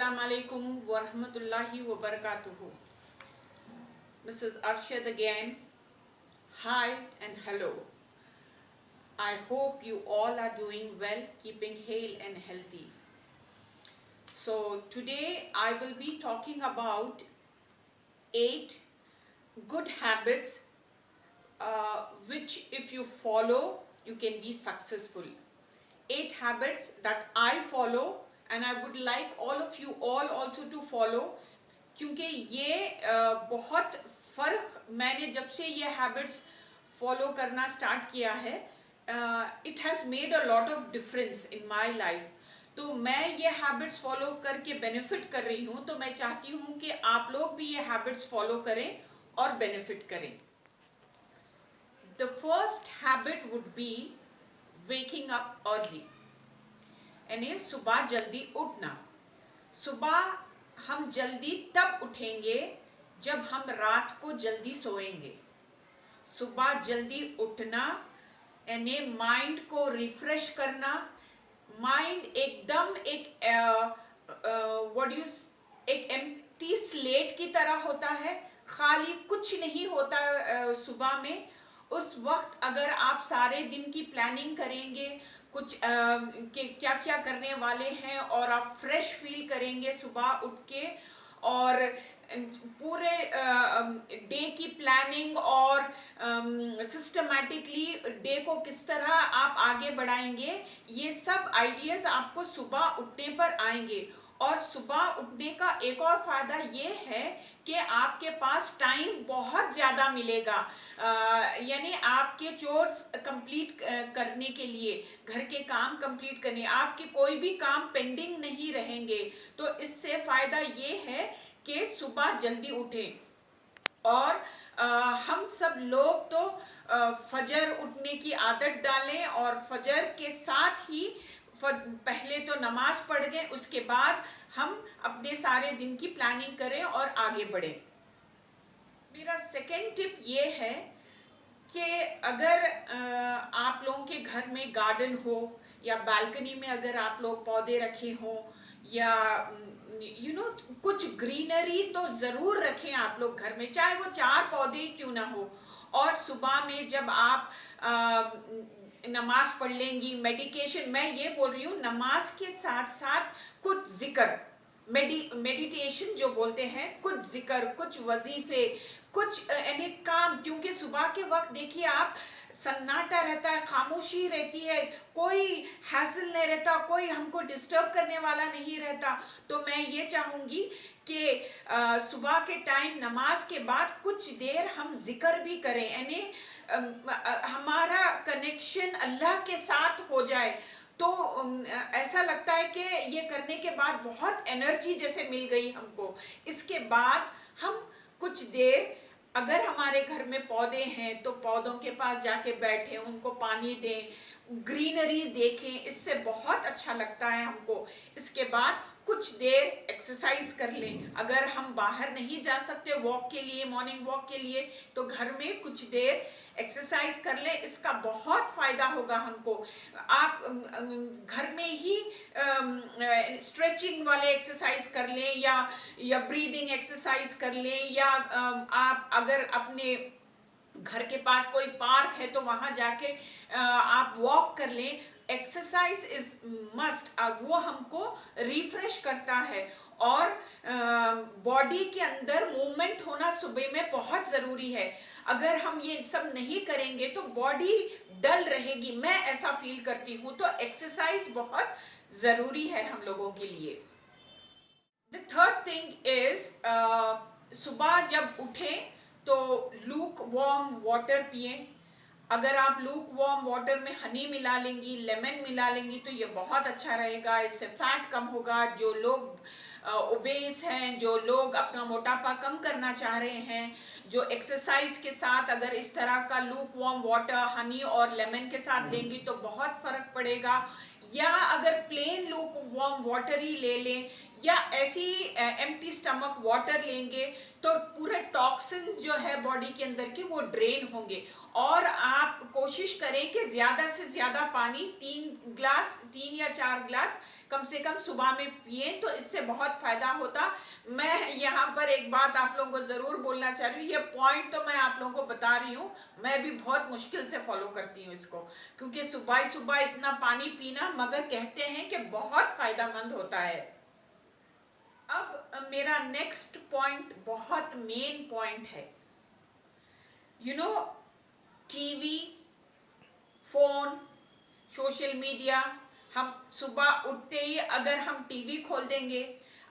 Assalamu alaikum wa rahmatullahi wa barakatuhu. Mrs. Arshad again. Hi and hello. I hope you all are doing well, keeping hale and healthy. So today I will be talking about 8 good habits which if you follow, you can be successful. 8 habits that I follow and I would like all of you all also to follow, क्योंकि ये बहुत फ़र्क मैंने जब से ये habits follow करना start किया है, it has made a lot of difference in my life. तो मैं ये हैबिट्स फॉलो करके बेनिफिट कर रही हूँ, तो मैं चाहती हूँ कि आप लोग भी ये हैबिट्स फॉलो करें और बेनिफिट करें. The first habit would be waking up early, यानी सुबह जल्दी उठना. सुबह हम जल्दी तब उठेंगे जब हम रात को जल्दी सोएंगे. सुबह जल्दी उठना यानी माइंड को रिफ्रेश करना. माइंड एकदम एक एम्प्टी स्लेट की तरह होता है, खाली कुछ नहीं होता सुबह में. उस वक्त अगर आप सारे दिन की प्लानिंग करेंगे, कुछ क्या क्या करने वाले हैं, और आप फ्रेश फील करेंगे सुबह उठ के, और पूरे डे की प्लानिंग और सिस्टमैटिकली डे को किस तरह आप आगे बढ़ाएंगे, ये सब आइडियाज आपको सुबह उठने पर आएंगे. और सुबह उठने का एक और फायदा ये है कि आपके पास टाइम बहुत ज़्यादा मिलेगा, यानी आपके चोर्स कंप्लीट करने के लिए, घर के काम कंप्लीट करने, आपके कोई भी काम पेंडिंग नहीं रहेंगे. तो इससे फ़ायदा ये है कि सुबह जल्दी उठें. और हम सब लोग तो फजर उठने की आदत डालें, और फजर के साथ ही पहले तो नमाज पढ़ गए, उसके बाद हम अपने सारे दिन की प्लानिंग करें और आगे बढ़ें. मेरा सेकेंड टिप ये है कि अगर आप लोगों के घर में गार्डन हो, या बालकनी में अगर आप लोग पौधे रखे हों, या कुछ ग्रीनरी तो ज़रूर रखें आप लोग घर में, चाहे वो 4 पौधे ही क्यों ना हो. और सुबह में जब आप नमाज पढ़ लेंगी, मेडिकेशन, मैं ये बोल रही हूँ, नमाज के साथ साथ कुछ जिक्र, मेडिटेशन जो बोलते हैं, कुछ जिक्र, कुछ वजीफे, कुछ यानी काम. क्योंकि सुबह के वक्त देखिए आप, सन्नाटा रहता है, खामोशी रहती है, कोई हैसल नहीं रहता, कोई हमको डिस्टर्ब करने वाला नहीं रहता. तो मैं ये चाहूँगी कि सुबह के टाइम नमाज के बाद कुछ देर हम जिक्र भी करें, यानी हमारा कनेक्शन अल्लाह के साथ हो जाए. तो ऐसा लगता है कि ये करने के बाद बहुत एनर्जी जैसे मिल गई हमको. इसके बाद हम कुछ देर, अगर हमारे घर में पौधे हैं तो पौधों के पास जाके बैठें, उनको पानी दें, ग्रीनरी देखें, इससे बहुत अच्छा लगता है हमको. इसके बाद कुछ देर एक्सरसाइज कर लें. अगर हम बाहर नहीं जा सकते वॉक के लिए, मॉर्निंग वॉक के लिए, तो घर में कुछ देर एक्सरसाइज कर लें. इसका बहुत फ़ायदा होगा हमको. आप घर में ही स्ट्रेचिंग वाले एक्सरसाइज कर लें, या ब्रीदिंग एक्सरसाइज कर लें, या आप अगर अपने घर के पास कोई पार्क है तो वहाँ जाके आप वॉक कर लें. Exercise is must. वो हमको रिफ्रेश करता है, और बॉडी के अंदर मूवमेंट होना सुबह में बहुत ज़रूरी है. अगर हम ये सब नहीं करेंगे तो बॉडी डल रहेगी, मैं ऐसा फील करती हूँ. तो एक्सरसाइज बहुत ज़रूरी है हम लोगों के लिए. द थर्ड थिंग इज, सुबह जब उठें तो लूक वार्म वाटर पिएं. अगर आप लूक वार्म वाटर में हनी मिला लेंगी, लेमन मिला लेंगी, तो ये बहुत अच्छा रहेगा. इससे फैट कम होगा. जो लोग ओबेस हैं, जो लोग अपना मोटापा कम करना चाह रहे हैं, जो एक्सरसाइज के साथ अगर इस तरह का लूक वार्म वाटर हनी और लेमन के साथ लेंगी तो बहुत फ़र्क पड़ेगा. या अगर प्लेन लूक वार्म वाटर ही ले लें, या ऐसी एम्प्टी स्टमक वाटर लेंगे तो पूरे टॉक्सिन्स जो है बॉडी के अंदर के वो ड्रेन होंगे। और आप कोशिश करें कि ज्यादा से ज्यादा पानी 3 या 4 ग्लास कम से कम सुबह में पिए, तो इससे बहुत फायदा होता। मैं यहाँ पर एक बात आप लोगों को जरूर बोलना चाह रही हूँ, ये पॉइंट तो मैं आप लोगों को बता रही हूँ, मैं भी बहुत मुश्किल से फॉलो करती हूँ इसको, क्योंकि सुबह सुबह इतना पानी पीना मगर कहते हैं कि बहुत फायदेमंद होता है। अब मेरा नेक्स्ट पॉइंट बहुत मेन पॉइंट है। You know, TV, phone, social media, हम सुबह उठते ही अगर हम टीवी खोल देंगे,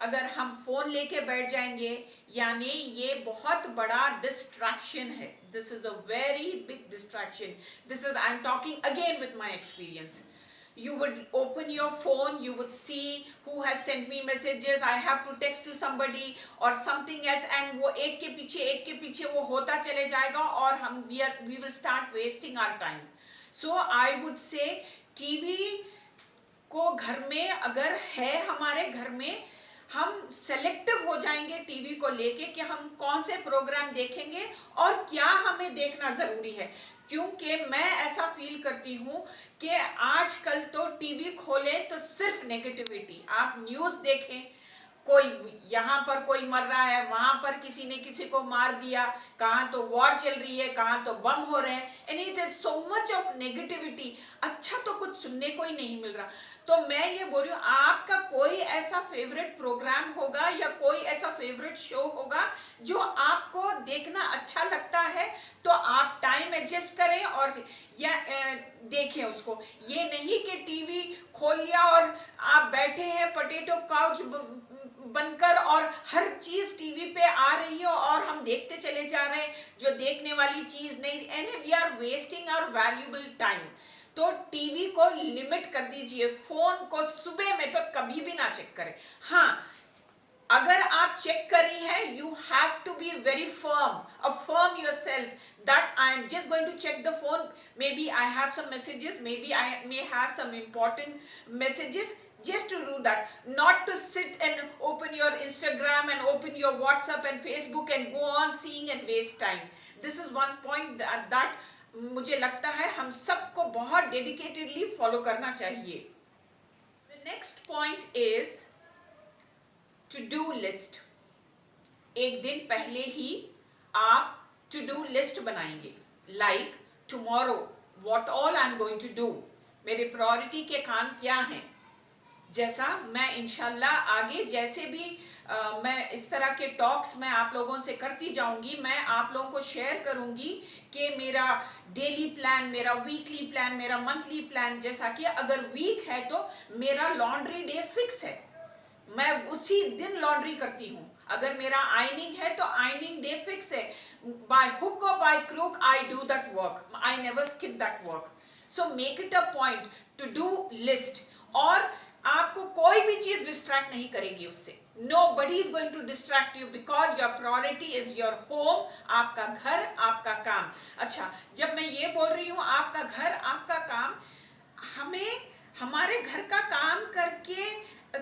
अगर हम फोन लेके बैठ जाएंगे, यानी ये बहुत बड़ा डिस्ट्रैक्शन है। This is a very big distraction. This is, I am talking again with my experience. You would open your phone, you would see who has sent me messages, I have to text to somebody or something else, and वो एक के पीछे वो होता चले जाएगा और हम we will start wasting our time. So I would say TV को घर में अगर है, हमारे घर में हम सेलेक्टिव हो जाएंगे टीवी को लेके कि हम कौन से प्रोग्राम देखेंगे और क्या हमें देखना जरूरी है। क्योंकि मैं ऐसा फील करती हूँ कि आजकल तो टीवी खोले तो सिर्फ नेगेटिविटी, आप न्यूज देखें, कोई यहाँ पर कोई मर रहा है, वहां पर किसी ने किसी को मार दिया, कहाँ तो वॉर चल रही है, कहाँ तो बम हो रहे हैं, and it is so much of negativity. अच्छा तो कुछ सुनने को ही नहीं मिल रहा। तो मैं ये बोल रही हूँ, आपका कोई ऐसा फेवरेट प्रोग्राम होगा या कोई ऐसा फेवरेट शो होगा जो आपको देखना अच्छा लगता है, तो आप टाइम एडजस्ट करें और या देखें उसको। ये नहीं कि टीवी खोल लिया और आप बैठे हैं पोटैटो काउच बनकर और हर चीज टीवी पे आ रही है और हम देखते चले जा रहे हैं जो देखने वाली चीज नहीं, and we are wasting our valuable time. तो टीवी को लिमिट कर दीजिए, फोन को सुबह में तो कभी भी ना चेक करें। हाँ, अगर आप चेक कर रही हैं, you have to be very firm, affirm yourself that I am just going to check the phone, maybe I have some messages, maybe I may have some important messages, just to do that, not to sit and open your Instagram and open your WhatsApp and Facebook and go on seeing and waste time. This is one point that मुझे लगता है हम सबको बहुत dedicatedly follow करना चाहिए। The next point is to do list. एक दिन पहले ही आप टू डू लिस्ट बनाएंगे, like tomorrow what all I am going to do, मेरे प्रायोरिटी के काम क्या हैं। जैसा मैं इंशाल्लाह आगे जैसे भी मैं इस तरह के टॉक्स मैं आप लोगों से करती जाऊंगी, मैं आप लोगों को शेयर करूंगी कि मेरा डेली प्लान, मेरा वीकली प्लान, मेरा मंथली प्लान। जैसा कि अगर वीक है तो मेरा लॉन्ड्री डे फिक्स है, मैं उसी दिन लॉन्ड्री करती हूँ। अगर मेरा आयनिंग है तो आयनिंग डे फिक्स है, बाय हुक और by crook I do that work, I never skip that work. So make it a point two do list, और आपको कोई भी चीज डिस्ट्रैक्ट नहीं करेगी उससे। Nobody is going to distract you because your priority is your home, आपका घर, आपका काम। अच्छा, जब मैं ये बोल रही हूँ आपका घर, आपका काम, हमें हमारे घर का काम करके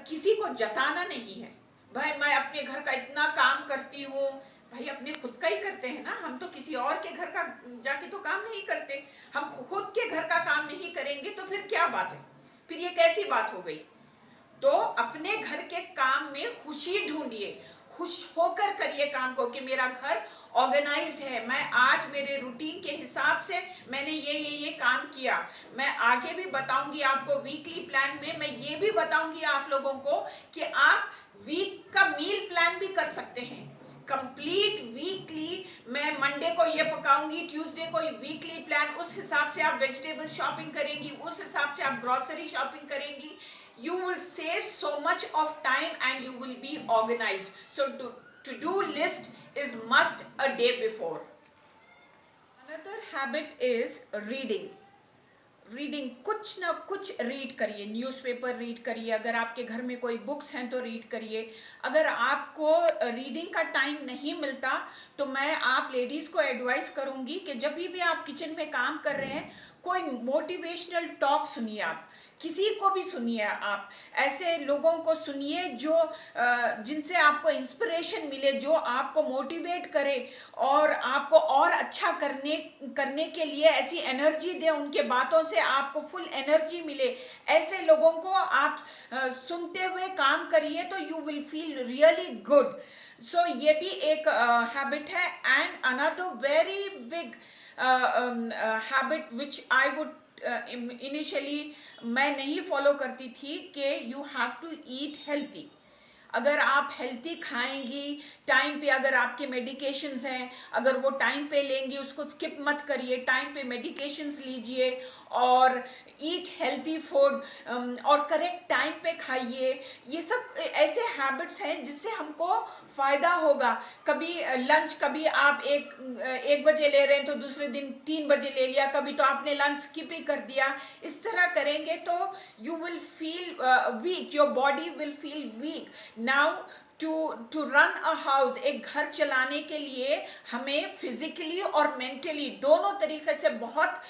किसी को जताना नहीं है। भाई मैं अपने घर का इतना काम करती हूँ, भाई अपने खुद का ही करते हैं ना, हम तो किसी और के घर का जाके तो काम नहीं करते। हम खुद के घर का काम नहीं करेंगे तो फिर क्या बात है, फिर ये कैसी बात हो गई। तो अपने घर के काम में खुशी ढूंढिए, खुश होकर करिए काम को कि मेरा घर ऑर्गेनाइज्ड है, मैं आज मेरे रूटीन के हिसाब से मैंने ये काम किया। मैं आगे भी बताऊंगी आपको वीकली प्लान में, मैं ये भी बताऊंगी आप लोगों को कि आप वीक का मील प्लान भी कर सकते हैं। कंप्लीट वीकली मैं मंडे को ये पकाऊंगी, ट्यूसडे को वीकली प्लान, उस हिसाब से आप वेजिटेबल शॉपिंग करेंगी, उस हिसाब से आप ग्रोसरी शॉपिंग करेंगी। You will save so much of time and you will be organized. So to-do list is must a day before. Another habit is reading. Reading, कुछ ना कुछ रीड करिए, न्यूज़पेपर रीड करिए, अगर आपके घर में कोई बुक्स हैं तो रीड करिए। अगर आपको रीडिंग का टाइम नहीं मिलता तो मैं आप लेडीज़ को एडवाइस करूंगी कि जब भी आप किचन में काम कर रहे हैं, कोई मोटिवेशनल टॉक सुनिए, आप किसी को भी सुनिए, आप ऐसे लोगों को सुनिए जो जिनसे आपको इंस्पिरेशन मिले, जो आपको मोटिवेट करे और आपको और अच्छा करने करने के लिए ऐसी एनर्जी दे, उनके बातों से आपको फुल एनर्जी मिले। ऐसे लोगों को आप सुनते हुए काम करिए तो you will feel really good. So ये भी एक हैबिट है। And another very big habit which I would initially मैं नहीं फॉलो करती थी कि you have to eat healthy. अगर आप हेल्थी खाएंगी, टाइम पे अगर आपके मेडिकेशंस हैं, अगर वो टाइम पे लेंगी, उसको स्किप मत करिए, टाइम पे मेडिकेशंस लीजिए और ईट हेल्थी फूड और करेक्ट टाइम पे खाइए। ये सब ऐसे हैबिट्स हैं जिससे हमको फ़ायदा होगा। कभी लंच, कभी आप एक बजे ले रहे हैं तो दूसरे दिन 3 बजे ले लिया, कभी तो आपने लंच स्किप ही कर दिया। इस तरह करेंगे तो you will feel weak, your body will feel weak. Now to run a house, एक घर चलाने के लिए हमें फिजिकली और मेंटली दोनों तरीके से बहुत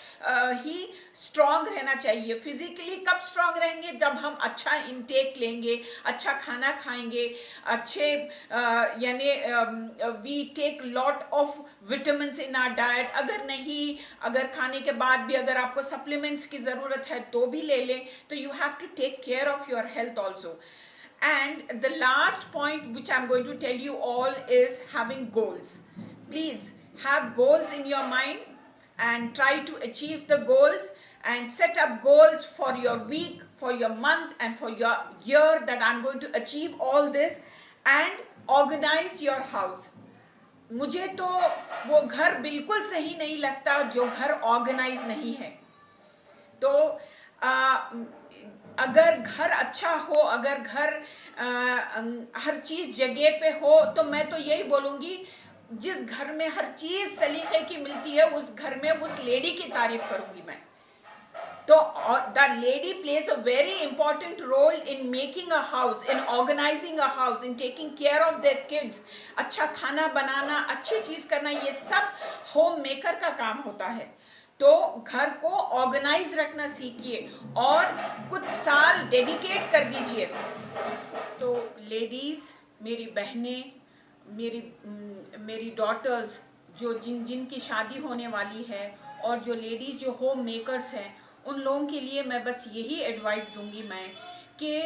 ही स्ट्रांग रहना चाहिए। फिजिकली कब स्ट्रांग रहेंगे? जब हम अच्छा इंटेक लेंगे, अच्छा खाना खाएंगे, अच्छे यानी we take lot of vitamins in our diet. अगर नहीं, अगर खाने के बाद भी अगर आपको सप्लीमेंट्स की ज़रूरत है तो भी ले लें। तो you have to take care of your health also. And the last point which I'm going to tell you all is having goals. Please have goals in your mind and try to achieve the goals and set up goals for your week, for your month and for your year, that I'm going to achieve all this, and organize your house. मुझे तो वो घर बिल्कुल सही नहीं लगता जो घर ऑर्गेनाइज नहीं है। तो अगर घर अच्छा हो, अगर घर हर चीज जगह पे हो, तो मैं तो यही बोलूंगी, जिस घर में हर चीज सलीके की मिलती है उस घर में उस लेडी की तारीफ करूंगी मैं। तो the lady plays a very important role in making a house, in organizing a house, in taking care of their kids. अच्छा खाना बनाना, अच्छी चीज करना, ये सब होम मेकर का काम होता है। तो घर को ऑर्गेनाइज रखना सीखिए और कुछ साल डेडिकेट कर दीजिए। तो लेडीज, मेरी बहनें, मेरी डॉटर्स जो जिनकी शादी होने वाली है, और जो लेडीज जो होम मेकर्स हैं, उन लोगों के लिए मैं बस यही एडवाइस दूंगी मैं कि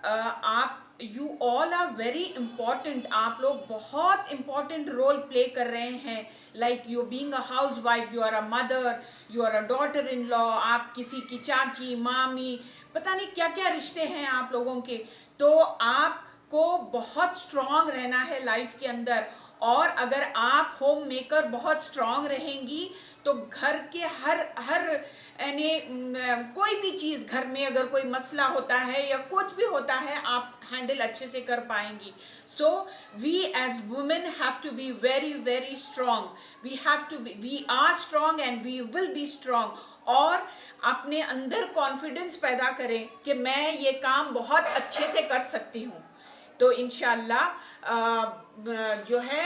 आप you all are very important. आप लोग बहुत इम्पॉर्टेंट रोल प्ले कर रहे हैं। Like you being a housewife, you are a mother, you are a daughter in law, आप किसी की चाची, मामी, पता नहीं क्या क्या रिश्ते हैं आप लोगों के। तो आपको बहुत स्ट्रांग रहना है लाइफ के अंदर। और अगर आप होम मेकर बहुत स्ट्रांग रहेंगी तो घर के हर हर यानी कोई भी चीज़ घर में अगर कोई मसला होता है या कुछ भी होता है, आप हैंडल अच्छे से कर पाएंगी। So we as women have to be very very strong. We are strong and we will be strong. और अपने अंदर कॉन्फिडेंस पैदा करें कि मैं ये काम बहुत अच्छे से कर सकती हूँ। तो इंशाल्लाह जो है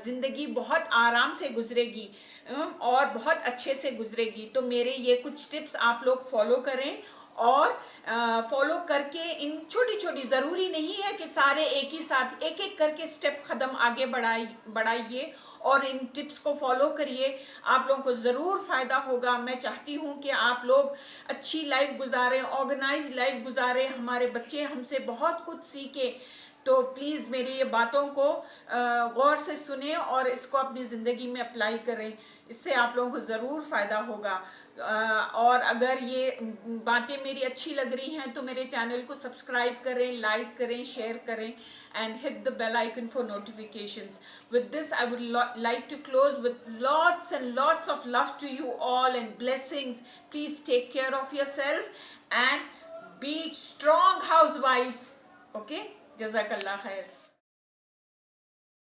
ज़िंदगी बहुत आराम से गुजरेगी और बहुत अच्छे से गुजरेगी। तो मेरे ये कुछ टिप्स आप लोग फॉलो करें और फॉलो करके इन छोटी छोटी, ज़रूरी नहीं है कि सारे एक ही साथ, एक एक करके स्टेप कदम आगे बढ़ाइए और इन टिप्स को फॉलो करिए। आप लोगों को ज़रूर फ़ायदा होगा। मैं चाहती हूँ कि आप लोग अच्छी लाइफ गुजारें, ऑर्गेनाइज लाइफ गुजारें, हमारे बच्चे हमसे बहुत कुछ सीखें। तो प्लीज़ मेरी ये बातों को गौर से सुने और इसको अपनी ज़िंदगी में अप्लाई करें। इससे आप लोगों को ज़रूर फ़ायदा होगा। और अगर ये बातें मेरी अच्छी लग रही हैं तो मेरे चैनल को सब्सक्राइब करें, लाइक करें, शेयर करें and hit the bell icon for notifications. With this, I would like to close with lots and lots of love to you all and blessings. Please take care of yourself and be strong housewives. Okay? Jazakallah khair.